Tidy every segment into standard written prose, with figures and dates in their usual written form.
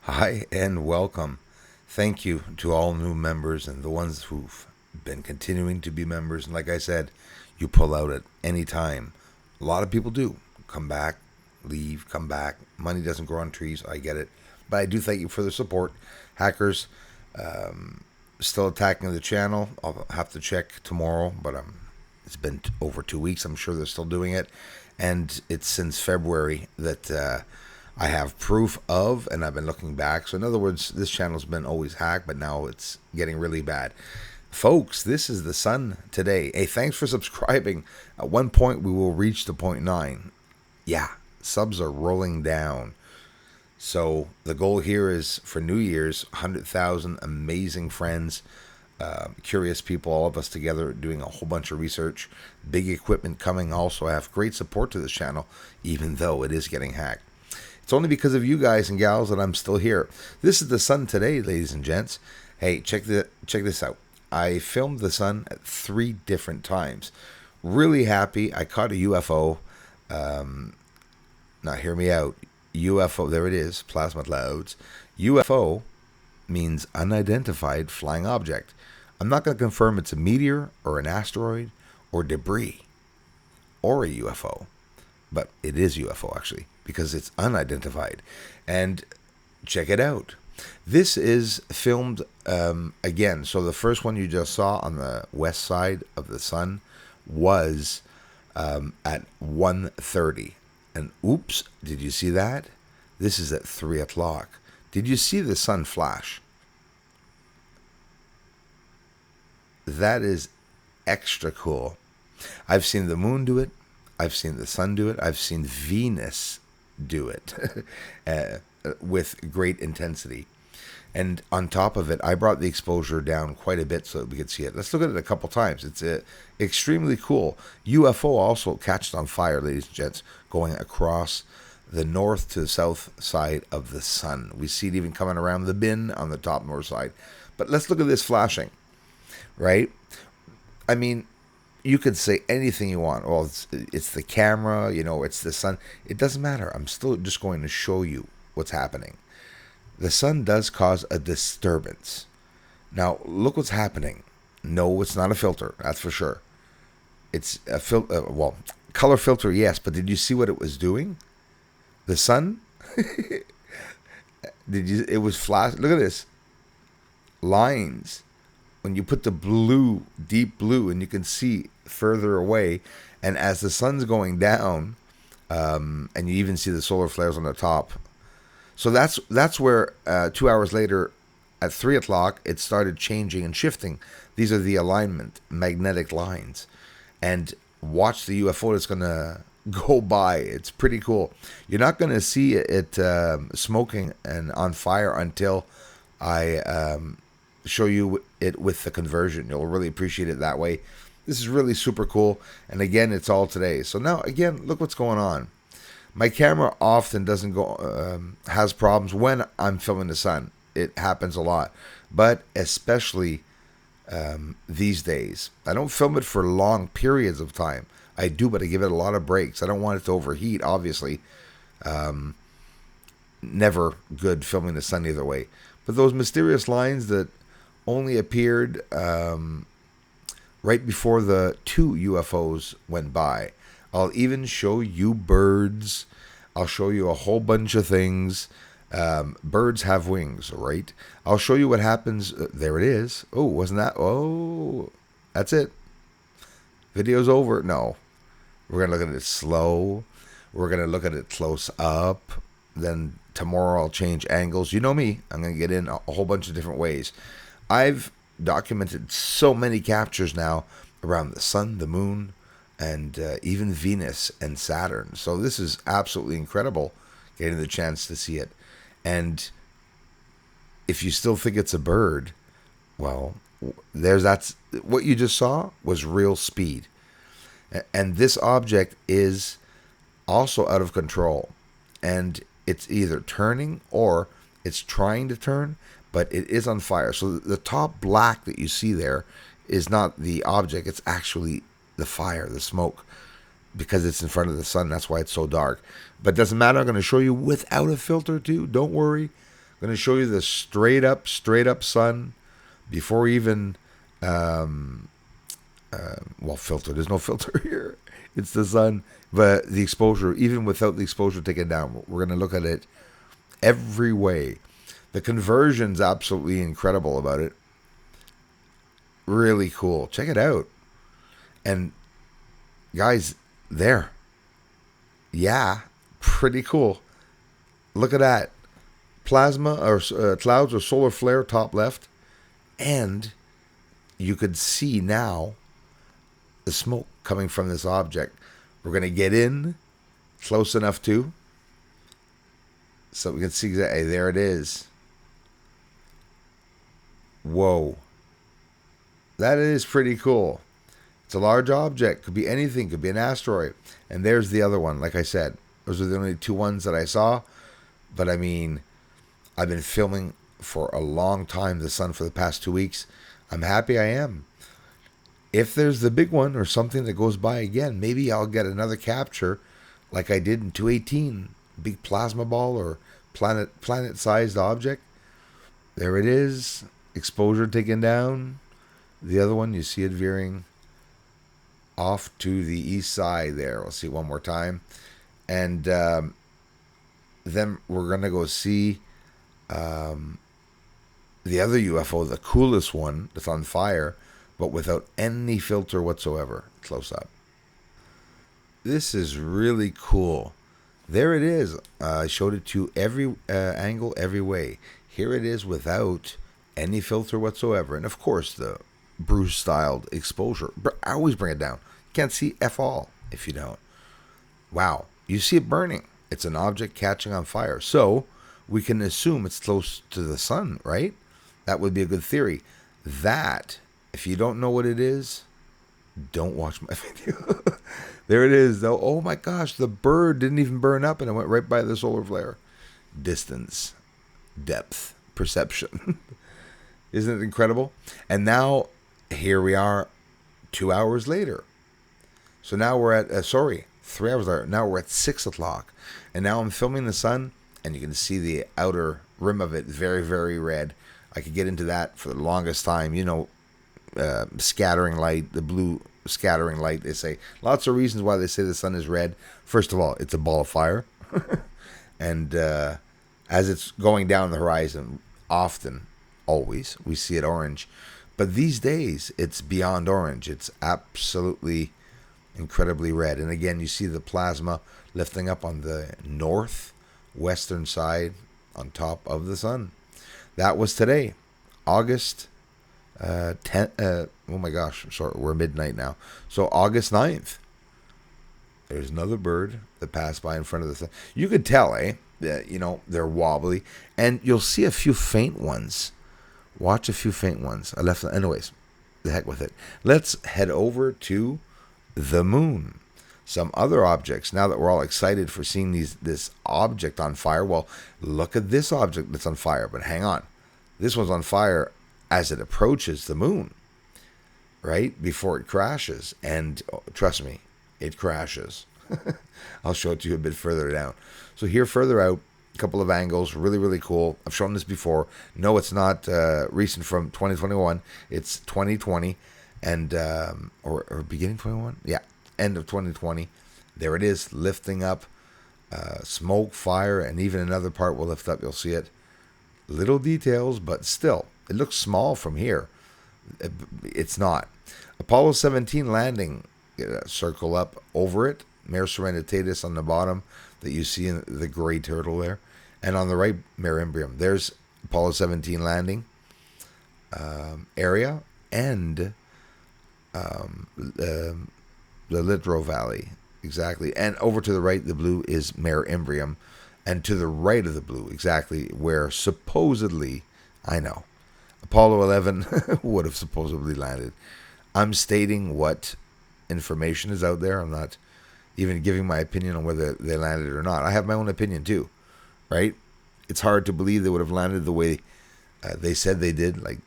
Hi and welcome. Thank you to all new members and the ones who've been continuing to be members. And like I said, you pull out at any time. A lot of people do. Come back, leave, come back. Money doesn't grow on trees. I get it. But I do thank you for the support. Hackers still attacking the channel. I'll have to check tomorrow, but it's been over 2 weeks. I'm sure they're still doing it. And it's since February that I have proof of, and I've been looking back. So in other words, this channel's been always hacked, but now it's getting really bad. Folks, this is the sun today. Hey, thanks for subscribing. At one point, we will reach the 0.9. Yeah, subs are rolling down. So the goal here is for New Year's, 100,000 amazing friends, curious people, all of us together doing a whole bunch of research. Big equipment coming also. I have great support to this channel, even though it is getting hacked. It's only because of you guys and gals that I'm still here. This is the sun today, ladies and gents. Hey, check this out. I filmed the sun at 3 different times. Really happy. I caught a UFO. Now hear me out. UFO, there it is, plasma clouds. UFO means unidentified flying object. I'm not going to confirm it's a meteor or an asteroid or debris or a UFO, but it is UFO actually, because it's unidentified. And check it out. This is filmed again. So the first one you just saw on the west side of the sun was at 1:30. And oops, did you see that? This is at 3 o'clock. Did you see the sun flash? That is extra cool. I've seen the moon do it. I've seen the sun do it. I've seen Venus do it with great intensity. And on top of it, I brought the exposure down quite a bit so that we could see it. Let's look at it a couple times. It's extremely cool. UFO also catched on fire, ladies and gents, going across the north to the south side of the sun. We see it even coming around the bin on the top north side. But let's look at this flashing, right? I mean, you could say anything you want. Well, it's the camera, it's the sun. It doesn't matter. I'm still just going to show you what's happening. The sun does cause a disturbance. Now, look what's happening. No, it's not a filter, that's for sure. It's a color filter, yes, but did you see what it was doing? The sun? It was flash. Look at this. Lines. When you put the blue, deep blue, and you can see further away, and as the sun's going down, and you even see the solar flares on the top. So that's where 2 hours later, at 3 o'clock, it started changing and shifting. These are the alignment magnetic lines, and watch the UFO that's gonna go by. It's pretty cool. You're not gonna see it smoking and on fire until I show you it with the conversion. You'll really appreciate it that way. This is really super cool. And again, it's all today. So now again, look what's going on. My camera often doesn't has problems when I'm filming the sun. It happens a lot, but especially these days. I don't film it for long periods of time. I do, but I give it a lot of breaks. I don't want it to overheat, obviously. Never good filming the sun either way. But those mysterious lines that only appeared right before the 2 UFOs went by. I'll even show you birds. I'll show you a whole bunch of things. Birds have wings, right? I'll show you what happens. There it is. Oh, wasn't that? Oh, that's it. Video's over. No. We're going to look at it slow. We're going to look at it close up. Then tomorrow I'll change angles. You know me. I'm going to get in a whole bunch of different ways. I've documented so many captures now around the sun, the moon, and even Venus and Saturn. So this is absolutely incredible, getting the chance to see it. And if you still think it's a bird, well, that's what you just saw was real speed. And this object is also out of control. And it's either turning or it's trying to turn, but it is on fire. So the top black that you see there is not the object. It's actually the fire, the smoke, because it's in front of the sun. That's why it's so dark. But it doesn't matter. I'm going to show you without a filter too. Don't worry. I'm going to show you the straight up sun before even, filter. There's no filter here. It's the sun, but the exposure, even without the exposure taken down, we're going to look at it every way. The conversion's absolutely incredible about it. Really cool. Check it out. And guys, there. Yeah, pretty cool. Look at that. Plasma or clouds or solar flare top left. And you could see now the smoke coming from this object. We're going to get in close enough to, so we can see exactly. There it is. Whoa. That is pretty cool. It's a large object. Could be anything. Could be an asteroid. And there's the other one. Like I said, those are the only two ones that I saw. But I mean, I've been filming for a long time the sun for the past 2 weeks. I'm happy I am. If there's the big one or something that goes by again, maybe I'll get another like I did in 2018. Big plasma ball or planet-sized object. There it is. Exposure taken down. The other one, you see it veering off to the east side there. We'll see it one more time. And then we're going to go see the other UFO, the coolest one that's on fire, but without any filter whatsoever, close up. This is really cool. There it is. I showed it to every angle, every way. Here it is without any filter whatsoever. And of course, the Bruce-styled exposure. I always bring it down. You can't see F all if you don't. Wow. You see it burning. It's an object catching on fire. So we can assume it's close to the sun, right? That would be a good theory. That, if you don't know what it is, don't watch my video. There it is, though. Oh my gosh, the bird didn't even burn up and it went right by the solar flare. Distance, depth, perception. Isn't it incredible? And now, here we are 2 hours later. So now we're at, 3 hours later. Now we're at 6 o'clock. And now I'm filming the sun, and you can see the outer rim of it very, very red. I could get into that for the longest time. You know, scattering light, the blue scattering light, they say. Lots of reasons why they say the sun is red. First of all, it's a ball of fire. And as it's going down the horizon, often, always, we see it orange. But these days, it's beyond orange. It's absolutely incredibly red. And again, you see the plasma lifting up on the northwestern side on top of the sun. That was today, August 10th. Oh my gosh, sorry, we're midnight now. So August 9th. There's another bird that passed by in front of the sun. You could tell, that, you know, they're wobbly. And you'll see a few faint ones. Watch a few faint ones. I left them. Anyways, the heck with it. Let's head over to the moon. Some other objects. Now that we're all excited for seeing this object on fire. Well, look at this object that's on fire. But hang on. This one's on fire as it approaches the moon. Right? Before it crashes. And trust me, it crashes. I'll show it to you a bit further down. So here further out, a couple of angles, really, really cool. I've shown this before. No, it's not recent from 2021. It's 2020 and or beginning 21. Yeah, end of 2020. There it is, lifting up, smoke, fire, and even another part will lift up. You'll see it. Little details, but still, it looks small from here. It's not. Apollo 17 landing, circle up over it. Mare Serenitatis on the bottom that you see in the gray turtle there. And on the right, Mare Imbrium. There's Apollo 17 landing area and the Littrow Valley. Exactly. And over to the right, the blue is Mare Imbrium. And to the right of the blue, exactly where supposedly, I know, Apollo 11 would have supposedly landed. I'm stating what information is out there. I'm not even giving my opinion on whether they landed or not. I have my own opinion too, right? It's hard to believe they would have landed the way they said they did. Like,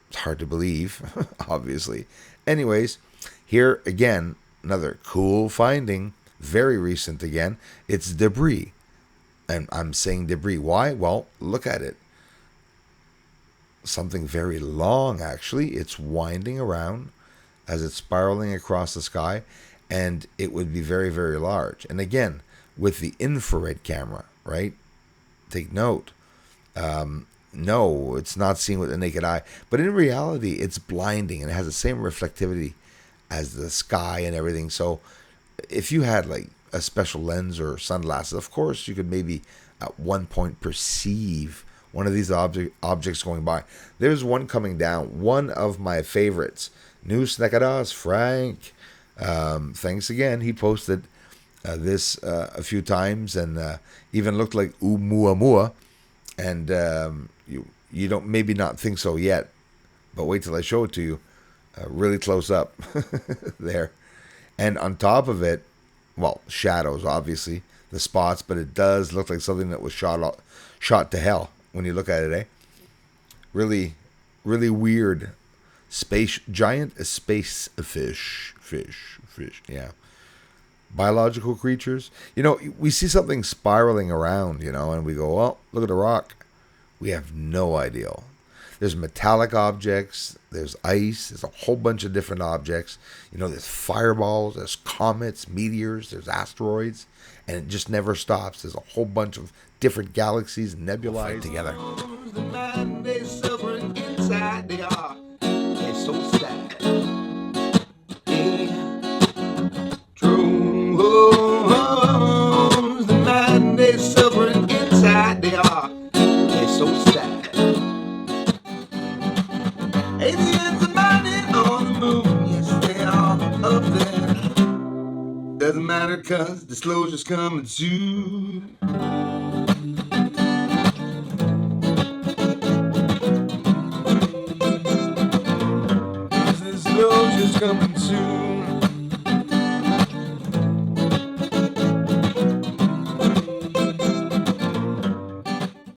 it's hard to believe, obviously. Anyways, here again, another cool finding, very recent again. It's debris. And I'm saying debris. Why? Well, look at it. Something very long, actually. It's winding around as it's spiraling across the sky, and it would be very, very large. And again, with the infrared camera, right? Take note. No, it's not seen with the naked eye, but in reality, it's blinding and it has the same reflectivity as the sky and everything. So, if you had like a special lens or sunglasses, of course, you could maybe at one point perceive one of these objects going by. There's one coming down, one of my favorites. New Snekadas, Frank. Thanks again. He posted this a few times and even looked like Oumuamua. And you don't maybe not think so yet, but wait till I show it to you really close up there. And on top of it, well, shadows, obviously, the spots, but it does look like something that was shot to hell when you look at it, eh? Really, really weird. Giant space fish, yeah. Biological creatures. You know, we see something spiraling around, and we go, oh, look at the rock. We have no idea. There's metallic objects, there's ice, there's a whole bunch of different objects. There's fireballs, there's comets, meteors, there's asteroids, and it just never stops. There's a whole bunch of different galaxies and nebulae together. The man they suffering inside, they are. They're so sad. Yeah. True. The man they suffering inside, they are. They're so sad. Aliens are mining on the moon, yes they are up there. Doesn't matter 'cause disclosure's coming soon. Disclosure's coming soon.